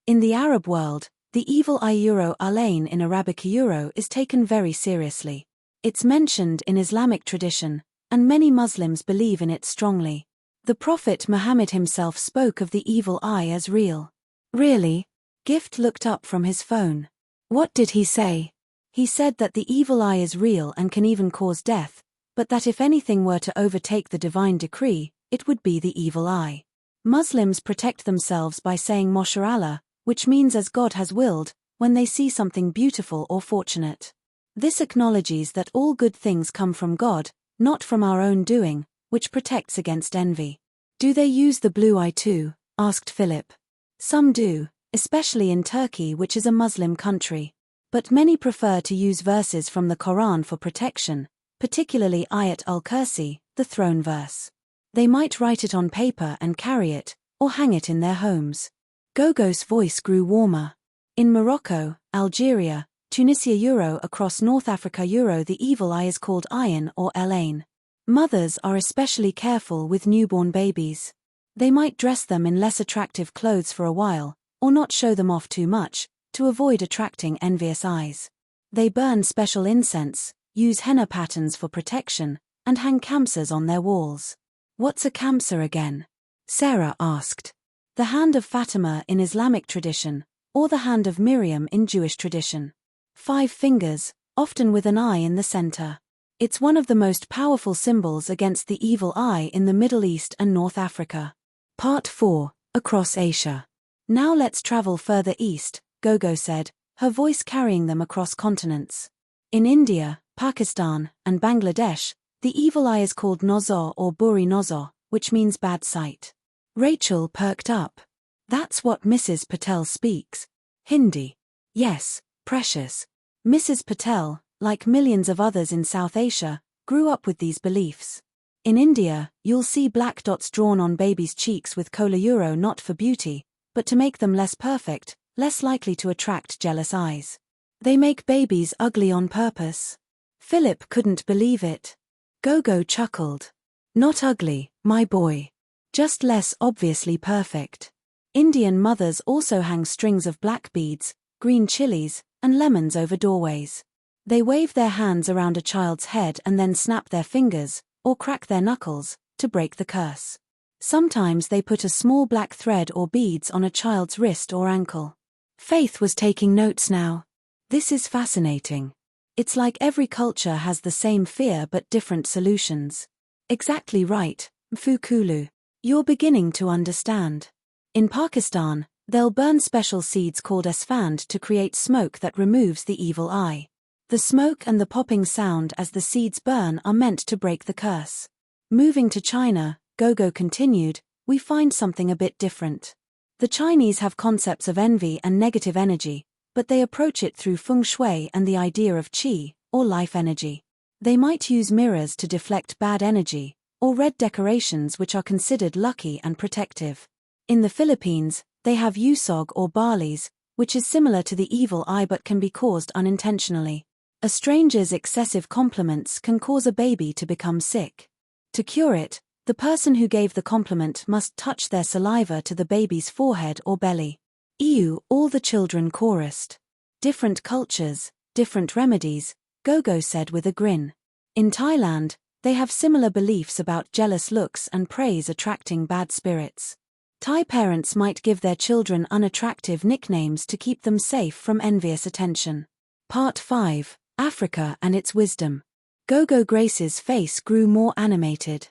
In the Arab world, the evil eye alain in Arabic is taken very seriously. It's mentioned in Islamic tradition, and many Muslims believe in it strongly. The Prophet Muhammad himself spoke of the evil eye as real. Really? Gift looked up from his phone. What did he say? He said that the evil eye is real and can even cause death, but that if anything were to overtake the divine decree, it would be the evil eye. Muslims protect themselves by saying Mashallah, which means as God has willed, when they see something beautiful or fortunate. This acknowledges that all good things come from God, not from our own doing, which protects against envy. Do they use the blue eye too? Asked Philip. Some do, especially in Turkey, which is a Muslim country. But many prefer to use verses from the Quran for protection, particularly Ayat al-Kursi, the throne verse. They might write it on paper and carry it, or hang it in their homes. Gogo's voice grew warmer. In Morocco, Algeria, Tunisia across North Africa the evil eye is called ayin or elaine. Mothers are especially careful with newborn babies. They might dress them in less attractive clothes for a while, or not show them off too much, to avoid attracting envious eyes. They burn special incense, use henna patterns for protection, and hang kamsas on their walls. What's a kamsa again? Sarah asked. The hand of Fatima in Islamic tradition, or the hand of Miriam in Jewish tradition. 5 fingers, often with an eye in the center. It's one of the most powerful symbols against the evil eye in the Middle East and North Africa. Part 4, Across Asia. Now let's travel further east, Gogo said, her voice carrying them across continents. In India, Pakistan, and Bangladesh, the evil eye is called Nazar or Buri Nazar, which means bad sight. Rachel perked up. That's what Mrs. Patel speaks. Hindi. Yes, precious. Mrs. Patel, like millions of others in South Asia, grew up with these beliefs. In India, you'll see black dots drawn on babies' cheeks with kola not for beauty, but to make them less perfect, less likely to attract jealous eyes. They make babies ugly on purpose. Philip couldn't believe it. Gogo chuckled. Not ugly, my boy. Just less obviously perfect. Indian mothers also hang strings of black beads, green chilies, and lemons over doorways. They wave their hands around a child's head and then snap their fingers, or crack their knuckles, to break the curse. Sometimes they put a small black thread or beads on a child's wrist or ankle. Faith was taking notes now. This is fascinating. It's like every culture has the same fear but different solutions. Exactly right, Mfukulu. You're beginning to understand. In Pakistan, they'll burn special seeds called asfand to create smoke that removes the evil eye. The smoke and the popping sound as the seeds burn are meant to break the curse. Moving to China, Gogo continued, we find something a bit different. The Chinese have concepts of envy and negative energy, but they approach it through feng shui and the idea of qi, or life energy. They might use mirrors to deflect bad energy, or red decorations which are considered lucky and protective. In the Philippines, they have usog or barleys, which is similar to the evil eye but can be caused unintentionally. A stranger's excessive compliments can cause a baby to become sick. To cure it, the person who gave the compliment must touch their saliva to the baby's forehead or belly. Ew, all the children chorused. Different cultures, different remedies, Gogo said with a grin. In Thailand, they have similar beliefs about jealous looks and praise attracting bad spirits. Thai parents might give their children unattractive nicknames to keep them safe from envious attention. Part 5, Africa and its wisdom. Gogo Grace's face grew more animated.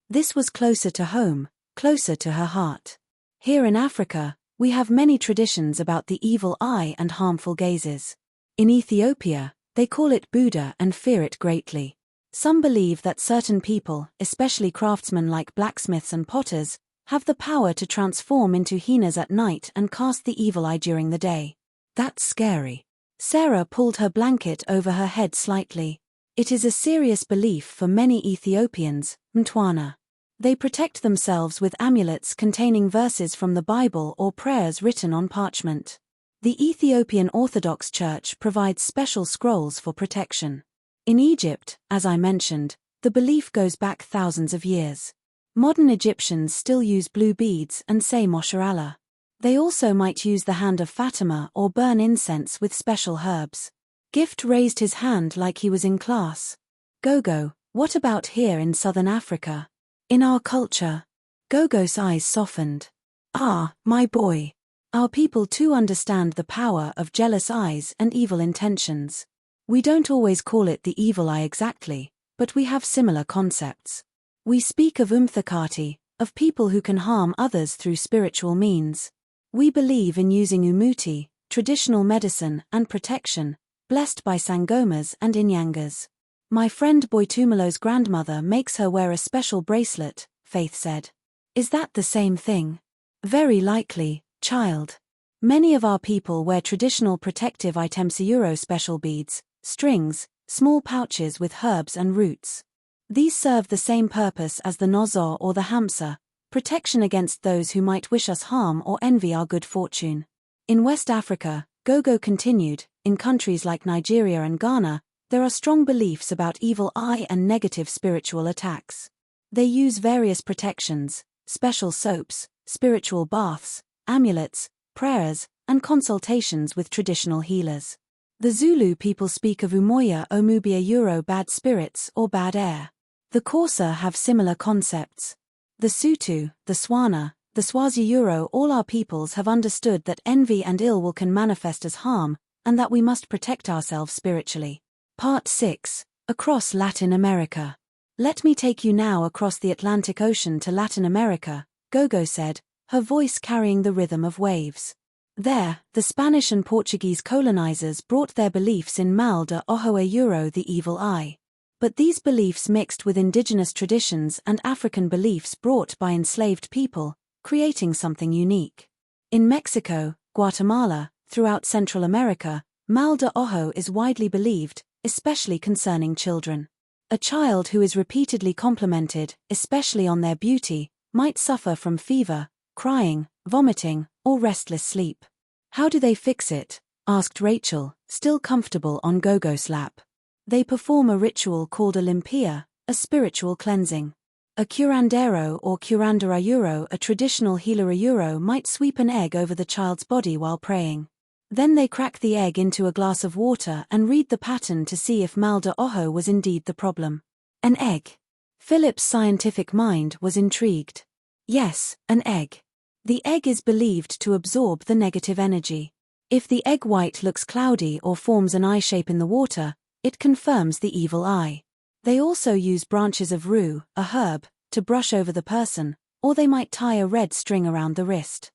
This was closer to home, closer to her heart. Here in Africa, we have many traditions about the evil eye and harmful gazes. In Ethiopia, they call it Buddha and fear it greatly. Some believe that certain people, especially craftsmen like blacksmiths and potters, have the power to transform into hyenas at night and cast the evil eye during the day. That's scary. Sarah pulled her blanket over her head slightly. It is a serious belief for many Ethiopians, Mtwana. They protect themselves with amulets containing verses from the Bible or prayers written on parchment. The Ethiopian Orthodox Church provides special scrolls for protection. In Egypt, as I mentioned, the belief goes back thousands of years. Modern Egyptians still use blue beads and say Mashallah. They also might use the hand of Fatima or burn incense with special herbs. Gift raised his hand like he was in class. Gogo, what about here in Southern Africa? In our culture? Gogo's eyes softened. Ah, my boy. Our people too understand the power of jealous eyes and evil intentions. We don't always call it the evil eye exactly, but we have similar concepts. We speak of umthakati, of people who can harm others through spiritual means. We believe in using umuti, traditional medicine and protection, blessed by sangomas and inyangas. My friend Boitumalo's grandmother makes her wear a special bracelet, Faith said. Is that the same thing? Very likely, child. Many of our people wear traditional protective items, special beads, strings, small pouches with herbs and roots. These serve the same purpose as the nozo or the hamsa, protection against those who might wish us harm or envy our good fortune. In West Africa, Gogo continued, in countries like Nigeria and Ghana, there are strong beliefs about evil eye and negative spiritual attacks. They use various protections, special soaps, spiritual baths, amulets, prayers, and consultations with traditional healers. The Zulu people speak of umoya omubia bad spirits or bad air. The Xhosa have similar concepts. The Sotho, the Swana, the Swazi all our peoples have understood that envy and ill will can manifest as harm, and that we must protect ourselves spiritually. Part 6. Across Latin America. Let me take you now across the Atlantic Ocean to Latin America, Gogo said, her voice carrying the rhythm of waves. There, the Spanish and Portuguese colonizers brought their beliefs in mal de ojo the evil eye. But these beliefs mixed with indigenous traditions and African beliefs brought by enslaved people, creating something unique. In Mexico, Guatemala, throughout Central America, mal de ojo is widely believed, especially concerning children. A child who is repeatedly complimented, especially on their beauty, might suffer from fever, crying, vomiting, or restless sleep. How do they fix it? Asked Rachel, still comfortable on Gogo's lap. They perform a ritual called a limpia, a spiritual cleansing. A curandero or curandera, a traditional healer, might sweep an egg over the child's body while praying. Then they crack the egg into a glass of water and read the pattern to see if mal de ojo was indeed the problem. An egg. Philip's scientific mind was intrigued. Yes, an egg. The egg is believed to absorb the negative energy. If the egg white looks cloudy or forms an eye shape in the water, it confirms the evil eye. They also use branches of rue, a herb, to brush over the person, or they might tie a red string around the wrist.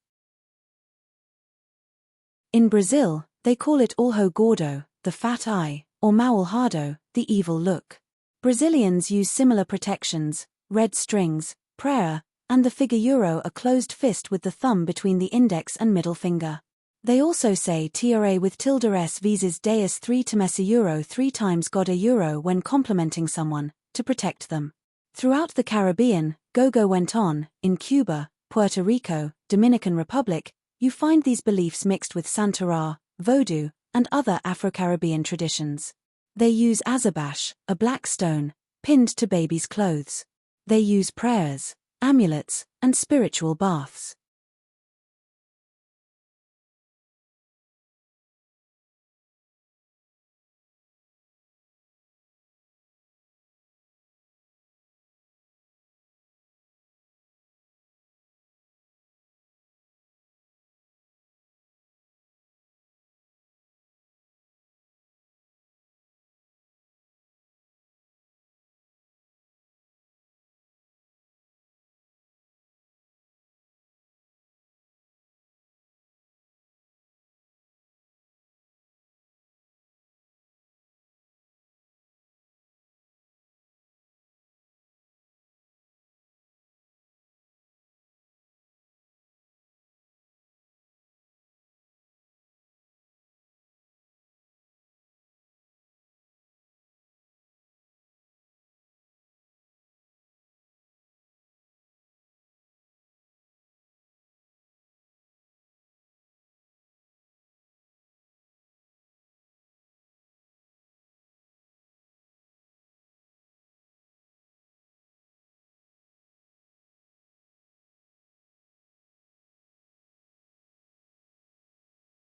In Brazil, they call it olho gordo, the fat eye, or mal olhado, the evil look. Brazilians use similar protections, red strings, prayer, and the figure a closed fist with the thumb between the index and middle finger. They also say tra with tilde s vezes deus 3 temesi 3 times God when complimenting someone, to protect them. Throughout the Caribbean, Gogo went on, in Cuba, Puerto Rico, Dominican Republic, you find these beliefs mixed with Santeria, Vodou, and other Afro-Caribbean traditions. They use azabache, a black stone, pinned to babies' clothes. They use prayers, amulets, and spiritual baths.